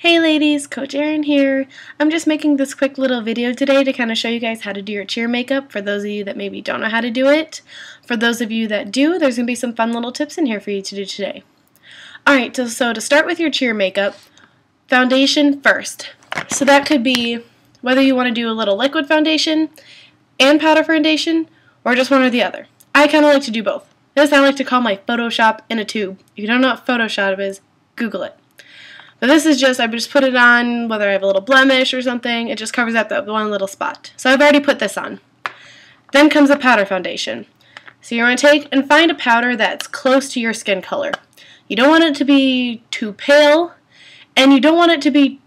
Hey ladies, Coach Erin here. I'm just making this quick little video today to kind of show you guys how to do your cheer makeup for those of you that maybe don't know how to do it. For those of you that do, there's going to be some fun little tips in here for you to do today. Alright, so to start with your cheer makeup, foundation first. So that could be whether you want to do a little liquid foundation and powder foundation or just one or the other. I kind of like to do both. This I like to call my Photoshop in a tube. If you don't know what Photoshop is, Google it. But this is just, I just put it on, whether I have a little blemish or something, it just covers up that one little spot. So I've already put this on. Then comes a powder foundation. So you're going to take and find a powder that's close to your skin color. You don't want it to be too pale, and you don't want it to be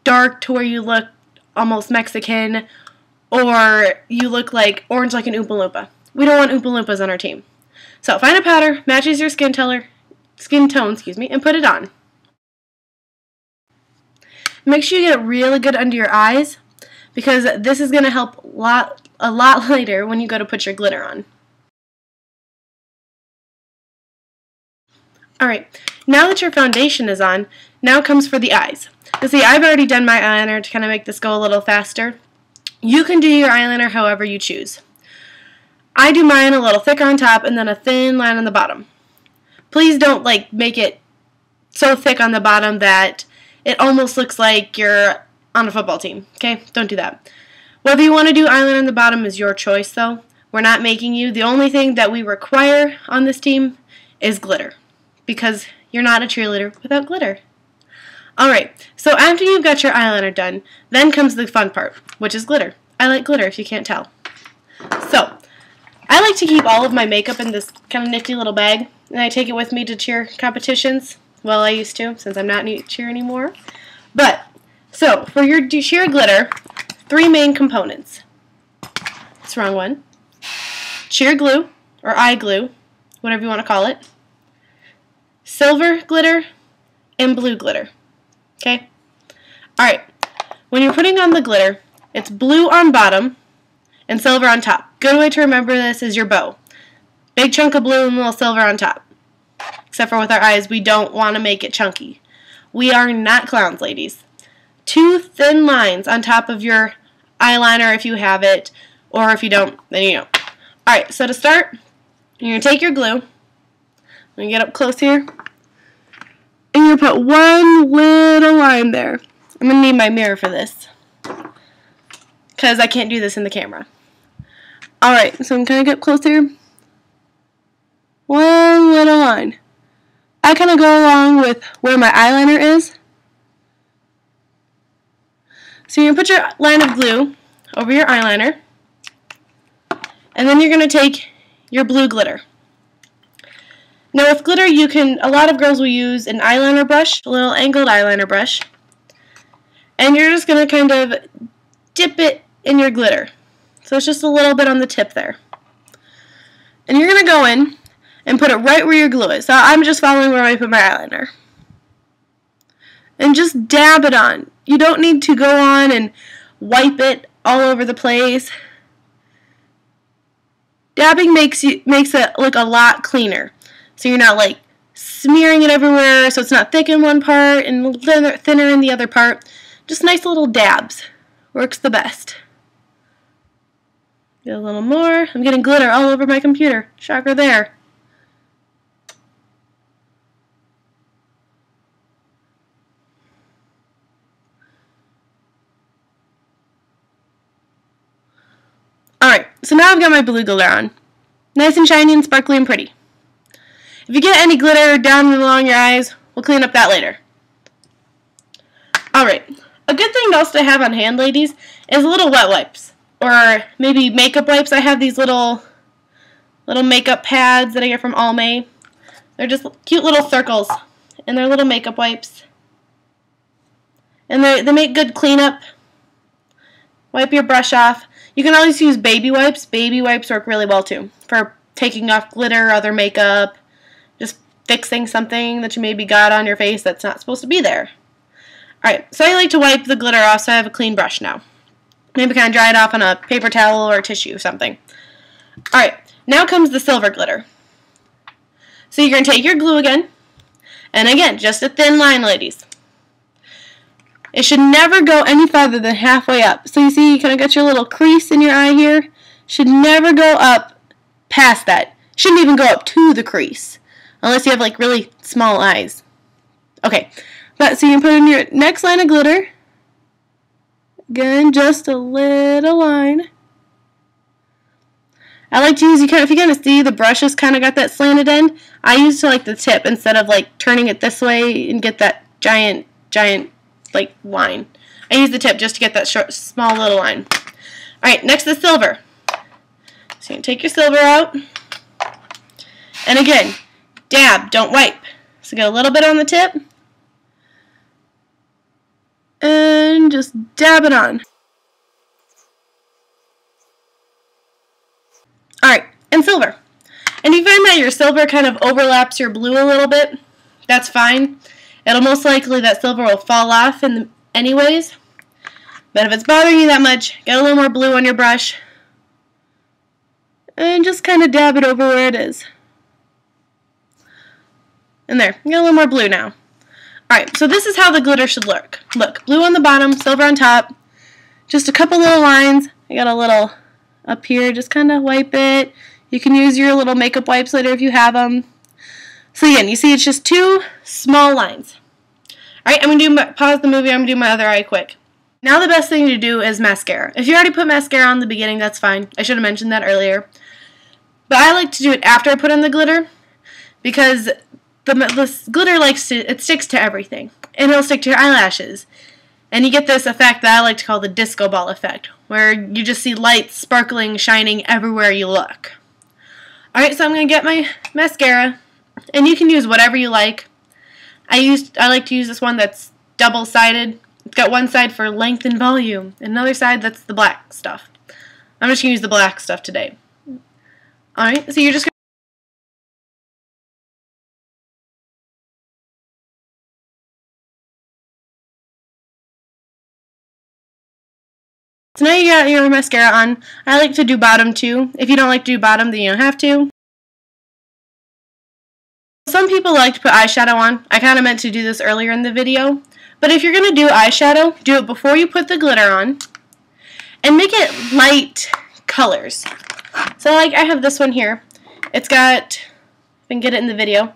dark to where you look almost Mexican, or you look like orange like an Oompa Loompa. We don't want Oompa Loompas on our team. So find a powder, matches your skin tone, and put it on. Make sure you get it really good under your eyes, because this is going to help a lot later when you go to put your glitter on. Alright, now that your foundation is on, now comes for the eyes. You see, I've already done my eyeliner to kind of make this go a little faster. You can do your eyeliner however you choose. I do mine a little thicker on top and then a thin line on the bottom. Please don't make it so thick on the bottom that it almost looks like you're on a football team, okay? Don't do that. Whether you want to do eyeliner on the bottom is your choice, though. We're not making you. The only thing that we require on this team is glitter, because you're not a cheerleader without glitter. Alright, so after you've got your eyeliner done, then comes the fun part, which is glitter. I like glitter, if you can't tell. So, I like to keep all of my makeup in this kind of nifty little bag, and I take it with me to cheer competitions. Well, I used to, since I'm not in cheer anymore. But, so, for your cheer glitter, 3 main components. That's the wrong one. Cheer glue, or eye glue, whatever you want to call it. Silver glitter, and blue glitter. Okay? Alright, when you're putting on the glitter, it's blue on bottom, and silver on top. Good way to remember this is your bow. Big chunk of blue and a little silver on top. Except for with our eyes, we don't want to make it chunky. We are not clowns, ladies. 2 thin lines on top of your eyeliner if you have it, or if you don't, then you don't. Alright, so to start, you're going to take your glue. I'm going to get up close here. And you're going to put one little line there. I'm going to need my mirror for this, because I can't do this in the camera. Alright, so I'm going to get close here. One little line. I kind of go along with where my eyeliner is. So you're going to put your line of glue over your eyeliner. And then you're going to take your blue glitter. Now with glitter, a lot of girls will use an eyeliner brush, a little angled eyeliner brush. And you're just going to kind of dip it in your glitter. So it's just a little bit on the tip there. And you're going to go in and put it right where your glue is. So I'm just following where I put my eyeliner. And just dab it on. You don't need to go on and wipe it all over the place. Dabbing makes it look a lot cleaner. So you're not smearing it everywhere, so it's not thick in one part and thinner in the other part. Just nice little dabs. Works the best. Get a little more. I'm getting glitter all over my computer. Shocker there. Alright, so now I've got my blue glitter on. Nice and shiny and sparkly and pretty. If you get any glitter down and along your eyes, we'll clean up that later. Alright, a good thing also to have on hand, ladies, is little wet wipes. Or maybe makeup wipes. I have these little makeup pads that I get from Almay. They're just cute little circles, and they're little makeup wipes. And they make good cleanup. Wipe your brush off. You can always use baby wipes. Baby wipes work really well too for taking off glitter, other makeup, just fixing something that you maybe got on your face that's not supposed to be there. Alright, so I like to wipe the glitter off so I have a clean brush now. Maybe kind of dry it off on a paper towel or tissue or something. Alright, now comes the silver glitter. So you're going to take your glue again, and again, just a thin line, ladies. It should never go any farther than halfway up. So you see, you kind of got your little crease in your eye here. Should never go up past that. Shouldn't even go up to the crease, unless you have like really small eyes. Okay, but so you can put in your next line of glitter. Again, just a little line. I like to use, if you kind of see the brush has kind of got that slanted end, I use to like the tip instead of like turning it this way and get that giant like line. I use the tip just to get that short, small little line. Alright, next is silver. So you can take your silver out. And again, dab, don't wipe. So get a little bit on the tip. And just dab it on. Alright, and silver. And you find that your silver kind of overlaps your blue a little bit, that's fine. It'll most likely, that silver will fall off anyways. But if it's bothering you that much, get a little more blue on your brush. And just kind of dab it over where it is. And there, you got a little more blue now. Alright, so this is how the glitter should look. Look, blue on the bottom, silver on top. Just a couple little lines. I got a little up here, just kind of wipe it. You can use your little makeup wipes later if you have them. So again, you see it's just two small lines. Alright, I'm going to pause the movie, I'm going to do my other eye quick. Now the best thing to do is mascara. If you already put mascara on in the beginning, that's fine. I should have mentioned that earlier. But I like to do it after I put on the glitter, because the glitter it sticks to everything. And it'll stick to your eyelashes. And you get this effect that I like to call the disco ball effect, where you just see lights sparkling, shining everywhere you look. Alright, so I'm going to get my mascara, and you can use whatever you like. I like to use this one that's double-sided. It's got one side for length and volume, and another side that's the black stuff. I'm just going to use the black stuff today. Alright, so you're just going So now you got your mascara on. I like to do bottom too. If you don't like to do bottom, then you don't have to. Some people like to put eyeshadow on. I kind of meant to do this earlier in the video. But if you're going to do eyeshadow, do it before you put the glitter on. And make it light colors. So like I have this one here. It's got, if I can get it in the video.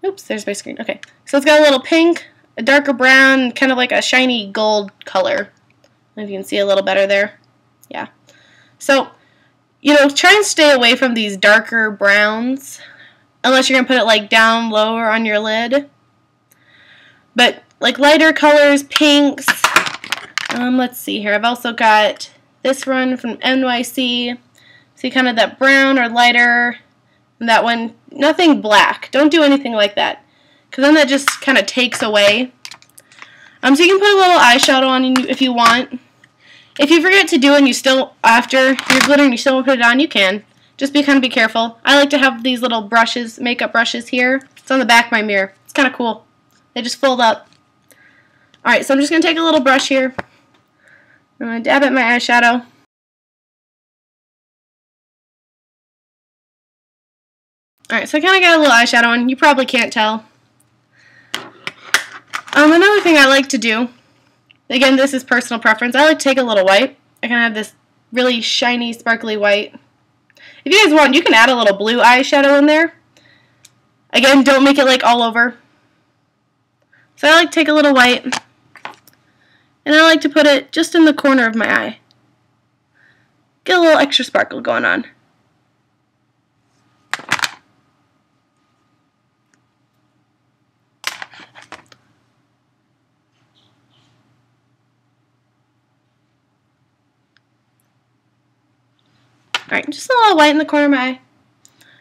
Oops, there's my screen. Okay. So it's got a little pink, a darker brown, kind of like a shiny gold color. If you can see a little better there. Yeah. So, try and stay away from these darker browns. Unless you're going to put it like down lower on your lid. But like lighter colors, pinks. Let's see here. I've also got this one from NYC. See kind of that brown or lighter. And that one, nothing black. Don't do anything like that. Because then that just kind of takes away. So you can put a little eyeshadow on if you want. If you forget to do it and you still, after your glitter and you still want to put it on, you can. Just be careful. I like to have these little brushes, makeup brushes here. It's on the back of my mirror. It's kind of cool. They just fold up. Alright, so I'm just going to take a little brush here. I'm going to dab at my eyeshadow. Alright, so I kind of got a little eyeshadow on. You probably can't tell. Another thing I like to do, again, this is personal preference. I like to take a little white. I kind of have this really shiny, sparkly white. If you guys want, you can add a little blue eyeshadow in there. Again, don't make it like all over. So I like to take a little white, and I like to put it just in the corner of my eye. Get a little extra sparkle going on. Alright, just a little white in the corner of my eye.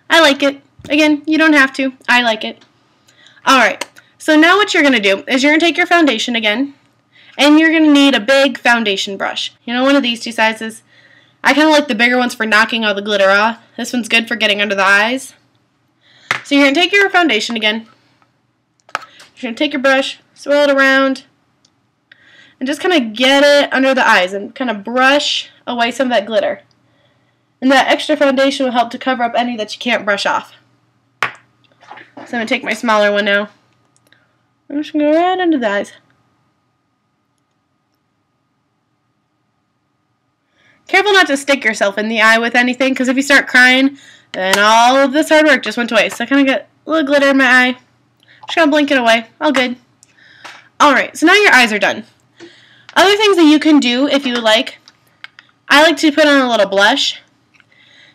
I like it. Again, you don't have to. I like it. Alright, so now what you're going to do is you're going to take your foundation again, and you're going to need a big foundation brush. One of these two sizes. I kind of like the bigger ones for knocking all the glitter off. This one's good for getting under the eyes. So you're going to take your foundation again. You're going to take your brush, swirl it around, and just kind of get it under the eyes and kind of brush away some of that glitter. And that extra foundation will help to cover up any that you can't brush off. So I'm going to take my smaller one now. I'm just going to go right under the eyes. Careful not to stick yourself in the eye with anything, because if you start crying, then all of this hard work just went to waste. So I kind of get a little glitter in my eye. Just gonna blink it away. All good. Alright, so now your eyes are done. Other things that you can do if you like, I like to put on a little blush.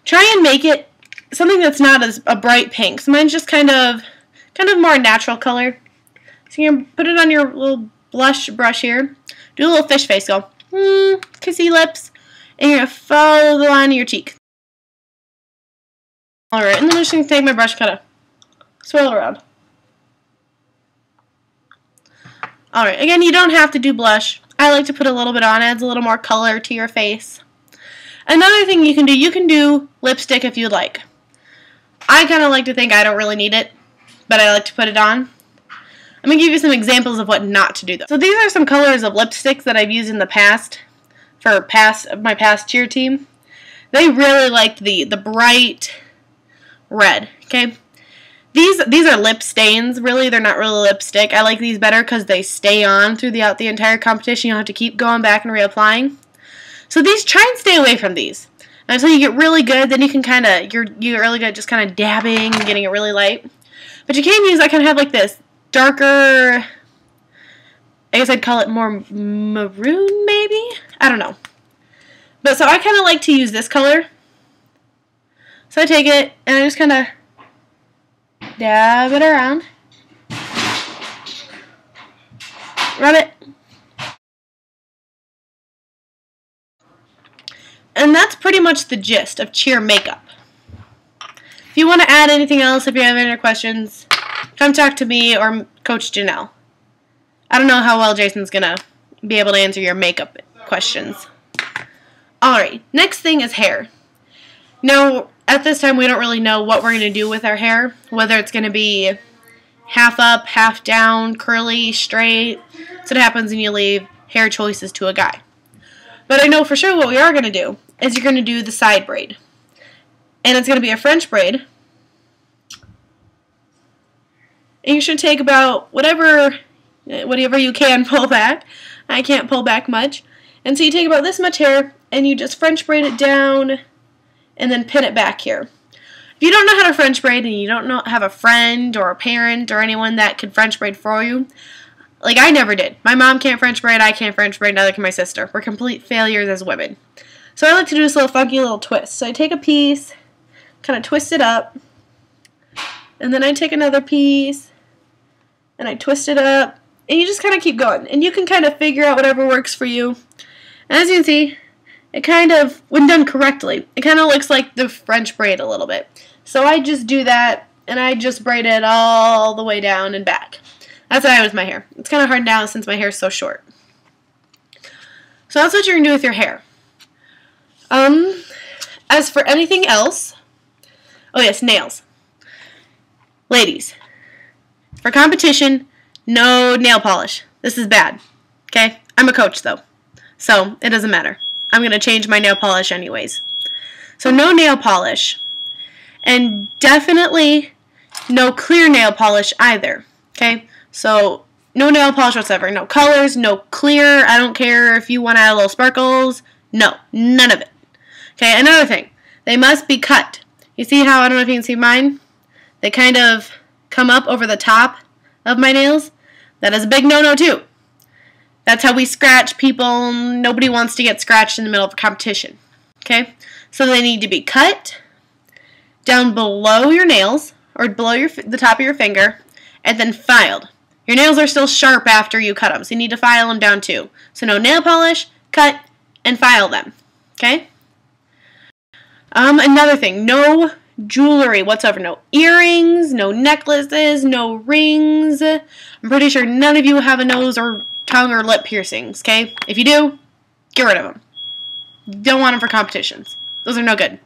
Try and make it something that's not as a bright pink. So mine's just kind of more natural color. So you're going to put it on your little blush brush here. Do a little fish face. Go, kissy lips. And you're going to follow the line of your cheek. Alright, and then I'm just going to take my brush and kind of swirl it around. Alright, again, you don't have to do blush. I like to put a little bit on. It adds a little more color to your face. Another thing you can do lipstick if you'd like. I kind of like to think I don't really need it, but I like to put it on. I'm going to give you some examples of what not to do though. So these are some colors of lipsticks that I've used in the past for my past cheer team. They really liked the bright red, okay? These are lip stains, really. They're not really lipstick. I like these better because they stay on throughout the entire competition. You don't have to keep going back and reapplying. So these, try and stay away from these. Until you get really good, then you can kind of, you're really good at just kind of dabbing and getting it really light. But you can use, I kind of have like this darker, I guess I'd call it more maroon maybe? I don't know. But so I kind of like to use this color. So I take it and I just kind of dab it around. Rub it. And that's pretty much the gist of cheer makeup. If you want to add anything else, if you have any questions, come talk to me or Coach Janelle. I don't know how well Jason's going to be able to answer your makeup questions. Alright, next thing is hair. Now, at this time, we don't really know what we're going to do with our hair, whether it's going to be half up, half down, curly, straight. That's what happens when you leave hair choices to a guy. But I know for sure what we are going to do is you're going to do the side braid. And it's going to be a French braid. And you should take about whatever you can pull back. I can't pull back much. And so you take about this much hair and you just French braid it down and then pin it back here. If you don't know how to French braid and you don't have a friend or a parent or anyone that can French braid for you, like I never did. My mom can't French braid, I can't French braid, neither can my sister. We're complete failures as women. So I like to do this little funky little twist. So I take a piece, kind of twist it up, and then I take another piece, and I twist it up, and you just kind of keep going. And you can kind of figure out whatever works for you. And as you can see, it kind of, when done correctly, it kind of looks like the French braid a little bit. So I just do that, and I just braid it all the way down and back. That's what I do with my hair. It's kind of hard now since my hair is so short. So that's what you're going to do with your hair. As for anything else, oh yes, nails. Ladies, for competition, no nail polish. This is bad. Okay? I'm a coach though, so it doesn't matter. I'm going to change my nail polish anyways. So no nail polish. And definitely no clear nail polish either. Okay? So no nail polish whatsoever. No colors, no clear. I don't care if you want to add little sparkles. No, none of it. Okay, another thing. They must be cut. You see how, I don't know if you can see mine? They kind of come up over the top of my nails. That is a big no-no too. That's how we scratch people. Nobody wants to get scratched in the middle of a competition. Okay? So they need to be cut down below your nails, or below the top of your finger, and then filed. Your nails are still sharp after you cut them, so you need to file them down too. So no nail polish, cut, and file them. Okay? Another thing, no jewelry whatsoever. No earrings, no necklaces, no rings. I'm pretty sure none of you have a nose or tongue or lip piercings, okay? If you do, get rid of them. Don't want them for competitions. Those are no good.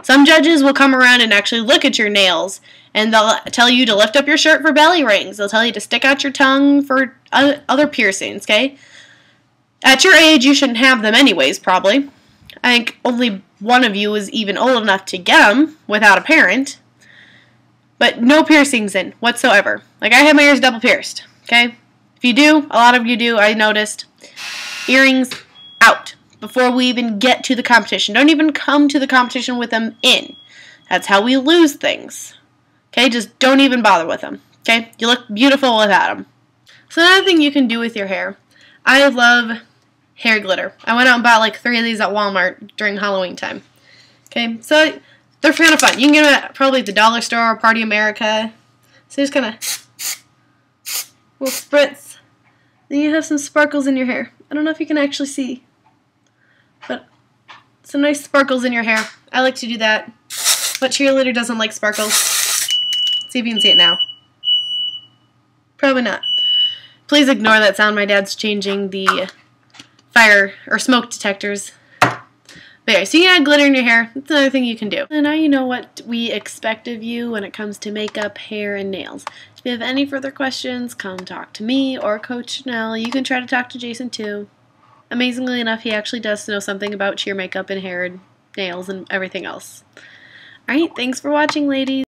Some judges will come around and actually look at your nails, and they'll tell you to lift up your shirt for belly rings. They'll tell you to stick out your tongue for other piercings, okay? At your age, you shouldn't have them anyways, probably. I think only one of you is even old enough to get them without a parent. But no piercings in whatsoever. Like, I have my ears double pierced, okay? If you do, a lot of you do, I noticed. Earrings, out. before we even get to the competition. Don't even come to the competition with them in. That's how we lose things. Okay, just don't even bother with them. Okay, you look beautiful without them. So another thing you can do with your hair, I love hair glitter. I went out and bought like 3 of these at Walmart during Halloween time. Okay, so they're kind of fun. You can get them at probably the dollar store or Party America. So just kind of little spritz. Then you have some sparkles in your hair. I don't know if you can actually see, but some nice sparkles in your hair. I like to do that. But cheerleader doesn't like sparkles. See if you can see it now. Probably not. Please ignore that sound. My dad's changing the fire or smoke detectors. But yeah, so you can add glitter in your hair. That's another thing you can do. And now you know what we expect of you when it comes to makeup, hair, and nails. If you have any further questions, come talk to me or Coach Nell. You can try to talk to Jason too. Amazingly enough, he actually does know something about cheer makeup and hair and nails and everything else. Alright, thanks for watching, ladies.